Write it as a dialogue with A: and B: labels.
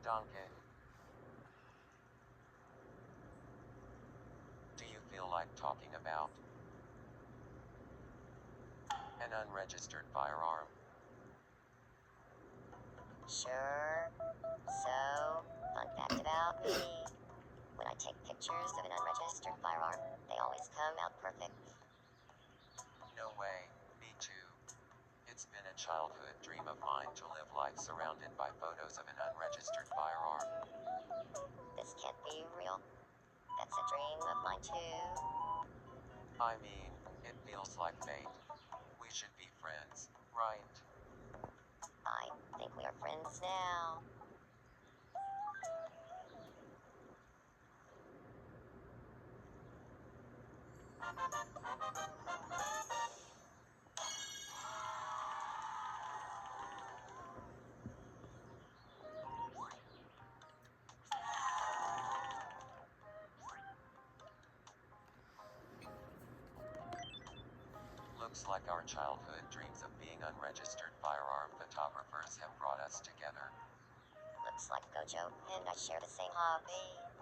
A: Donkey. Do you feel like talking about an unregistered firearm?
B: Sure. So, fun fact about me. When I take pictures of an unregistered firearm, they always come out perfect.
A: No way, me too. It's been a childhood dream of mine to live life surrounded by photos of an unregistered firearm.
B: This can't be real. That's a dream of mine too.
A: I mean, it feels like fate. We should be friends, right?
B: I think we are friends now.
A: Looks like our childhood dreams of being unregistered firearm photographers have brought us together.
B: Looks like Gojo and I share the same hobby.